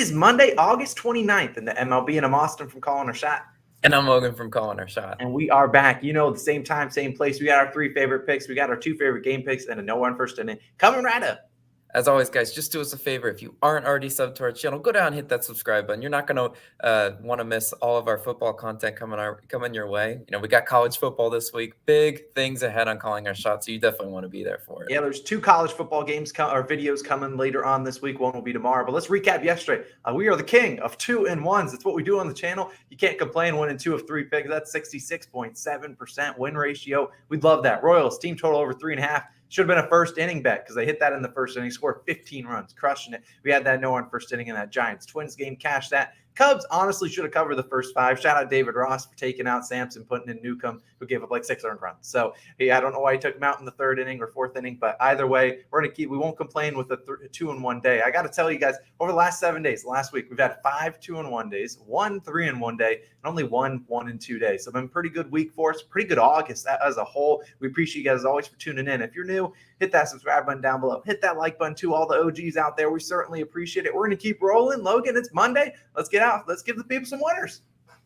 is Monday, August 29th in the MLB, and I'm Austin from Calling Our Shot. And I'm Logan from Calling Our Shot. And we are back. The same time, same place. We got our 3 favorite picks. We got our 2 favorite game picks and a no one first inning coming right up. As always, guys, just do us a favor. If you aren't already subbed to our channel, go down and hit that subscribe button. You're not going to want to miss all of our football content coming your way. We got college football this week. Big things ahead on Calling Our Shot, so you definitely want to be there for it. Yeah, there's 2 college football games or videos coming later on this week. One will be tomorrow. But let's recap yesterday. We are the king of 2-1s. That's what we do on the channel. You can't complain winning 2 of 3 picks. That's 66.7% win ratio. We'd love that. Royals, team total over 3.5. Should have been a first inning bet because they hit that in the first inning, scored 15 runs, crushing it. We had that no one first inning in that Giants-Twins game, cashed that. Cubs honestly should have covered the first 5. Shout out David Ross for taking out Sampson, putting in Newcomb, who gave up like 6 earned runs. So I don't know why he took him out in the 3rd inning or 4th inning, but either way, we won't complain with a 2-1 day. I got to tell you guys, over the last 7 days, last week, we've had 5 2-1 days, 1 3-1 day, and only 1 1-2 day. So it's been a pretty good week for us, pretty good August as a whole. We appreciate you guys always for tuning in. If you're new, hit that subscribe button down below. Hit that like button too. All the OGs out there, we certainly appreciate it. We're going to keep rolling. Logan, it's Monday. Let's get out. Let's give the people some winners.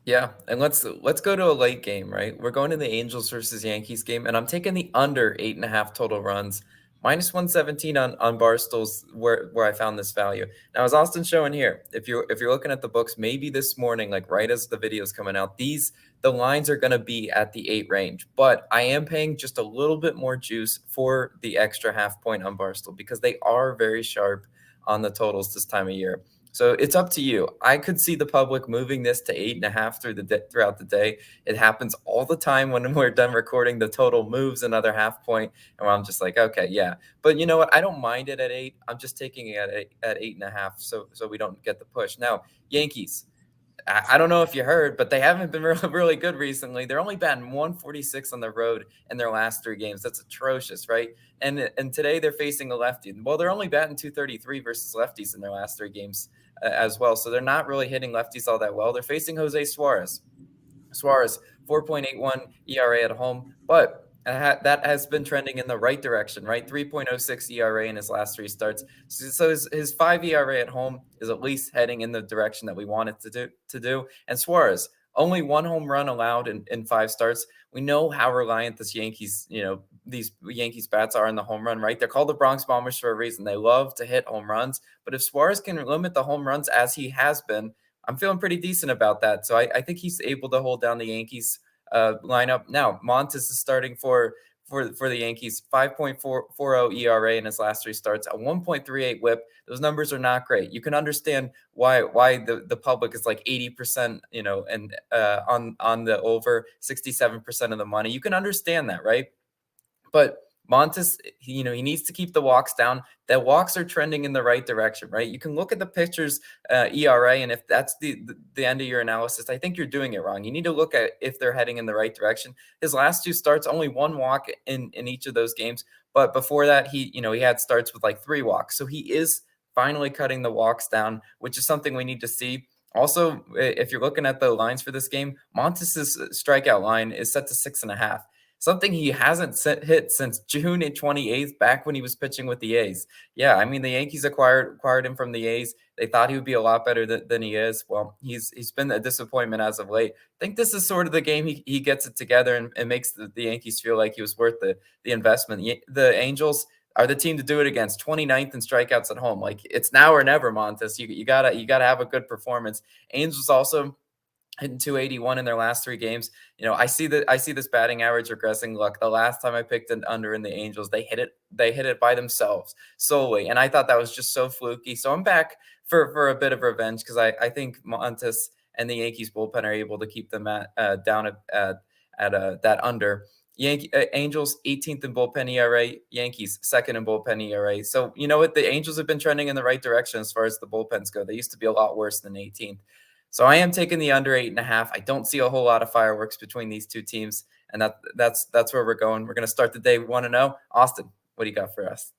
Yeah, and let's go to a late game, right? We're going to the Angels versus Yankees game, and I'm taking the under 8.5 total runs. -117 on Barstool's where I found this value. Now, as Austin's showing here, if you're looking at the books, maybe this morning, like right as the video's coming out, the lines are going to be at the 8 range. But I am paying just a little bit more juice for the extra half point on Barstool because they are very sharp on the totals this time of year. So it's up to you. I could see the public moving this to 8.5 throughout the day. It happens all the time when we're done recording. The total moves another half point, and I'm just like, okay, yeah. But you know what? I don't mind it at 8. I'm just taking it at 8.5, so we don't get the push. Now, Yankees. I don't know if you heard, but they haven't been really good recently. They're only batting 146 on the road in their last 3 games. That's atrocious, right? And today they're facing a lefty. Well, they're only batting 233 versus lefties in their last 3 games as well. So they're not really hitting lefties all that well. They're facing Jose Suarez. 4.81 ERA at home, but that has been trending in the right direction, right? 3.06 ERA in his last 3 starts. So his 5 ERA at home is at least heading in the direction that we want it to do. And Suarez, only 1 home run allowed in 5 starts. We know how reliant these Yankees bats are in the home run, right? They're called the Bronx Bombers for a reason. They love to hit home runs. But if Suarez can limit the home runs as he has been, I'm feeling pretty decent about that. So I think he's able to hold down the Yankees lineup. Now, Montes is starting for the Yankees, 5.40 ERA in his last 3 starts, a 1.38 whip. Those numbers are not great. You can understand why the public is like 80%, and on the over, 67% of the money. You can understand that, right? But Montes, he needs to keep the walks down. The walks are trending in the right direction, right? You can look at the pitcher's ERA, and if that's the end of your analysis, I think you're doing it wrong. You need to look at if they're heading in the right direction. His last 2 starts, only 1 walk in each of those games. But before that, he had starts with like 3 walks. So he is finally cutting the walks down, which is something we need to see. Also, if you're looking at the lines for this game, Montes' strikeout line is set to 6.5. Something he hasn't hit since June 28th, back when he was pitching with the A's. Yeah, I mean, the Yankees acquired him from the A's. They thought he would be a lot better than he is. Well, he's been a disappointment as of late. I think this is sort of the game he gets it together and makes the Yankees feel like he was worth the investment. The Angels are the team to do it against, 29th in strikeouts at home. Like, it's now or never, Montes. You gotta have a good performance. Angels also hitting 281 in their last 3 games. I see this batting average regressing. Look, the last time I picked an under in the Angels, they hit it by themselves solely. And I thought that was just so fluky. So I'm back for a bit of revenge because I think Montes and the Yankees bullpen are able to keep them down at that under. Angels 18th in bullpen ERA, Yankees 2nd in bullpen ERA. So you know what? The Angels have been trending in the right direction as far as the bullpens go. They used to be a lot worse than 18th. So I am taking the under 8.5. I don't see a whole lot of fireworks between these 2 teams, and that's where we're going. We're going to start the day 1-0. Austin, what do you got for us?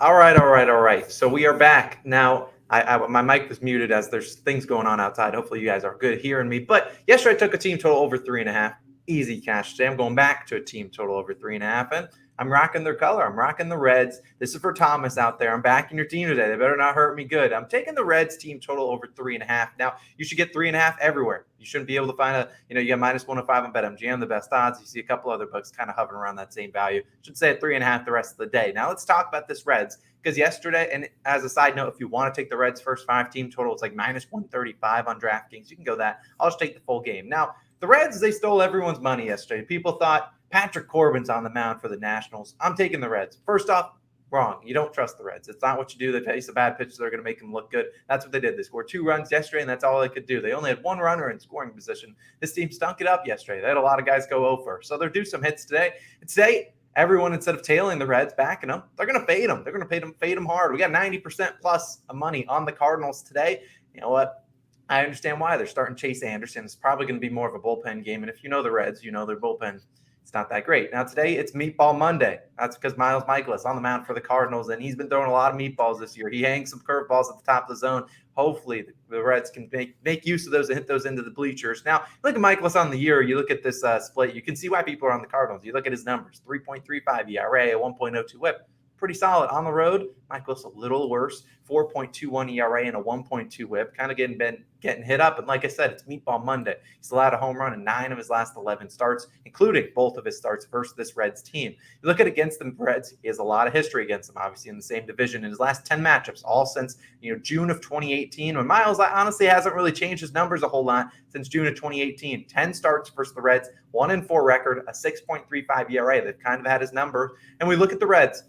All right. So we are back now. My mic was muted as there's things going on outside. Hopefully you guys are good hearing me. But yesterday I took a team total over 3.5. Easy cash today. I'm going back to a team total over 3.5, and I'm rocking their color. I'm rocking the Reds. This is for Thomas out there. I'm backing your team today. They better not hurt me good. I'm taking the Reds team total over 3.5. Now, you should get 3.5 everywhere. You shouldn't be able to find you got -105 on BetMGM, the best odds. You see a couple other books kind of hovering around that same value. Should say at 3.5 the rest of the day. Now, let's talk about this Reds. Because yesterday, and as a side note, if you want to take the Reds' first 5 team total, it's like -135 on DraftKings. You can go that. I'll just take the full game. Now, the Reds, they stole everyone's money yesterday. People thought Patrick Corbin's on the mound for the Nationals. I'm taking the Reds. First off, wrong. You don't trust the Reds. It's not what you do. They face a bad pitch, so they're going to make them look good. That's what they did. They scored 2 runs yesterday, and that's all they could do. They only had 1 runner in scoring position. This team stunk it up yesterday. They had a lot of guys go over. So they're due some hits today. And today, everyone, instead of tailing the Reds, backing them, they're going to fade them. They're going to fade them hard. We got 90% plus of money on the Cardinals today. You know what? I understand why. They're starting Chase Anderson. It's probably going to be more of a bullpen game. And if you know the Reds, you know their bullpen. It's not that great. Now, today, it's Meatball Monday. That's because Miles Mikolas on the mound for the Cardinals, and he's been throwing a lot of meatballs this year. He hangs some curveballs at the top of the zone. Hopefully, the Reds can make use of those and hit those into the bleachers. Now, look at Mikolas on the year. You look at this split. You can see why people are on the Cardinals. You look at his numbers, 3.35 ERA, a 1.02 whip. Pretty solid. On the road, Mikolas a little worse, 4.21 ERA and a 1.2 whip, kind of getting hit up. And like I said, it's Meatball Monday. He's allowed a home run in 9 of his last 11 starts, including both of his starts versus this Reds team. You look at against the Reds, he has a lot of history against them, obviously in the same division. In his last 10 matchups, all since June of 2018, when Miles honestly hasn't really changed his numbers a whole lot since June of 2018. 10 starts versus the Reds, 1-4 record, a 6.35 ERA. They've kind of had his number. And we look at the Reds.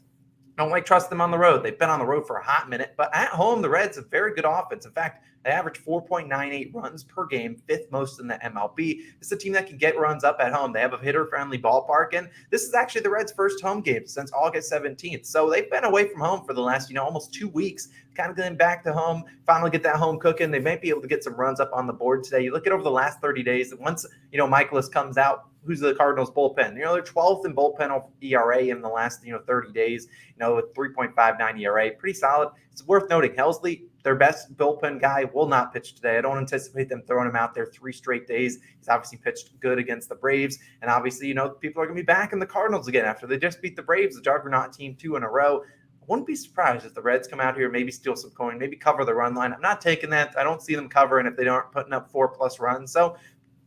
I don't trust them on the road. They've been on the road for a hot minute, but at home, the Reds have very good offense. In fact, they average 4.98 runs per game, 5th most in the MLB. It's a team that can get runs up at home. They have a hitter-friendly ballpark, and this is actually the Reds' first home game since August 17th. So they've been away from home for the last, almost 2 weeks, kind of getting back to home, finally get that home cooking. They might be able to get some runs up on the board today. You look at over the last 30 days, once, Mikolas comes out, who's the Cardinals bullpen? They're 12th in bullpen ERA in the last, 30 days, with 3.59 ERA. Pretty solid. It's worth noting, Helsley, their best bullpen guy, will not pitch today. I don't anticipate them throwing him out there 3 straight days. He's obviously pitched good against the Braves. And obviously, people are going to be back in the Cardinals again after they just beat the Braves, the juggernaut team, 2 in a row. I wouldn't be surprised if the Reds come out here, maybe steal some coin, maybe cover the run line. I'm not taking that. I don't see them covering if they aren't putting up 4+ runs. So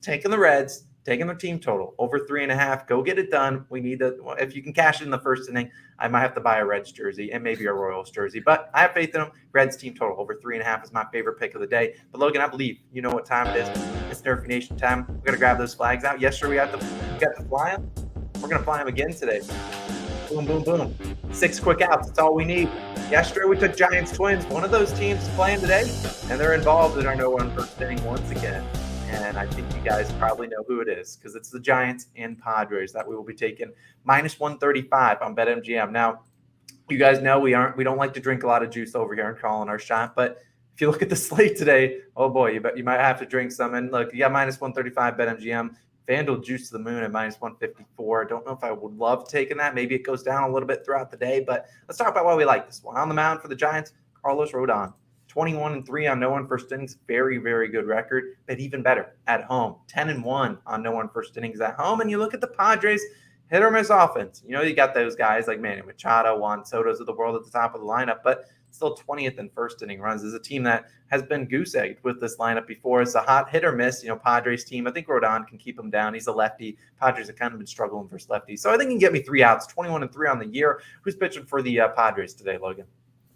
taking the Reds, taking their team total over 3.5. Go get it done. We need if you can cash it in the first inning, I might have to buy a Reds jersey and maybe a Royals jersey, but I have faith in them. Reds team total over 3.5 is my favorite pick of the day. But Logan, I believe you know what time it is. It's NRFI Nation time. We're going to grab those flags out. Yesterday we got to fly them. We're going to fly them again today. Boom, boom, boom. 6 quick outs. That's all we need. Yesterday we took Giants Twins. One of those teams is playing today, and they're involved in our no-run first inning once again. And I think you guys probably know who it is because it's the Giants and Padres that we will be taking -135 on BetMGM. Now, you guys know we don't like to drink a lot of juice over here and calling our shot, but if you look at the slate today, oh boy, you might have to drink some. And look, you got -135 BetMGM. FanDuel juice to the moon at -154. I don't know if I would love taking that. Maybe it goes down a little bit throughout the day, but let's talk about why we like this one. On the mound for the Giants, Carlos Rodon. 21-3 on no-one first innings, very, very good record, but even better at home. 10-1 on no-one first innings at home. And you look at the Padres, hit or miss offense. You got those guys like Manny Machado, Juan Soto's of the world at the top of the lineup, but still 20th in first inning runs. This is a team that has been goose-egged with this lineup before. It's a hot hit or miss, Padres team. I think Rodon can keep him down. He's a lefty. Padres have kind of been struggling versus lefties. So I think he can get me 3 outs, 21-3 on the year. Who's pitching for the Padres today, Logan?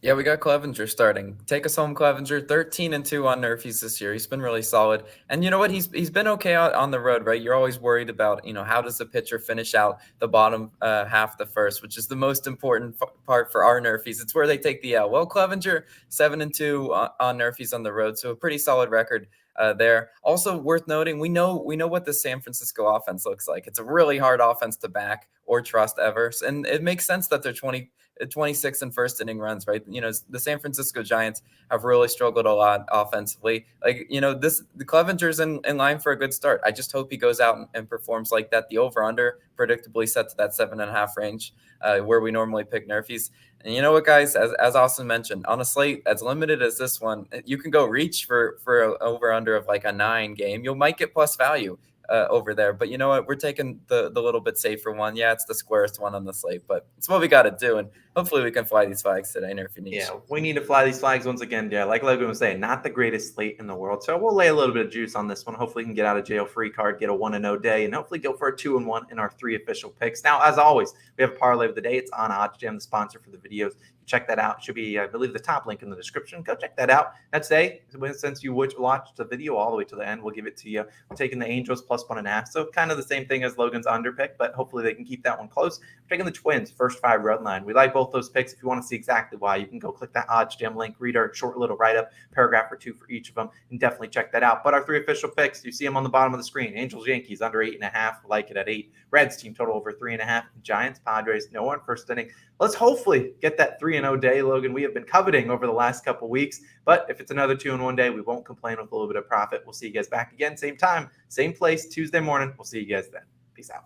Yeah, we got Clevenger starting. Take us home, Clevenger. 13-2 on NRFIs this year. He's been really solid. And you know what? He's been okay on the road, right? You're always worried about, how does the pitcher finish out the bottom half of the first, which is the most important part for our NRFIs. It's where they take the L. Well, Clevenger, 7-2 on NRFIs on the road. So a pretty solid record there. Also worth noting, we know what the San Francisco offense looks like. It's a really hard offense to back or trust ever. And it makes sense that they're 26 in first inning runs, right? The San Francisco Giants have really struggled a lot offensively. The Clevenger's in line for a good start. I just hope he goes out and performs like that. The over-under predictably set to that 7.5 range where we normally pick NRFIs. And you know what, guys, as Austin mentioned, on a slate as limited as this one, you can go reach for an over-under of like a 9 game. You might get plus value. over there. But you know what? We're taking the little bit safer one. Yeah, it's the squarest one on the slate, but it's what we got to do. And hopefully we can fly these flags today, NRFI. Yeah, we need to fly these flags once again. Yeah, like Logan was saying, not the greatest slate in the world. So we'll lay a little bit of juice on this one. Hopefully we can get out of jail free card, get a 1-0 day, and hopefully go for a 2-1 in our 3 official picks. Now, as always, we have a parlay of the day. It's on OddsJam, the sponsor for the videos. Check that out. It should be, I believe, the top link in the description. Go check that out. That's today. Since you watched the video all the way to the end, we'll give it to you. We're taking the Angels plus 1.5. So kind of the same thing as Logan's under pick, but hopefully they can keep that one close. We're taking the Twins, first 5 run line. We like both those picks. If you want to see exactly why, you can go click that OddsJam link, read our short little write-up, paragraph or 2 for each of them, and definitely check that out. But our 3 official picks, you see them on the bottom of the screen. Angels, Yankees, under 8.5. Like it at 8. Reds, team total over 3.5. Giants, Padres, no one first inning. Let's hopefully get that 3-0 day, Logan. We have been coveting over the last couple weeks, but if it's another 2-1 day, we won't complain with a little bit of profit. We'll see you guys back again, same time, same place, Tuesday morning. We'll see you guys then. Peace out.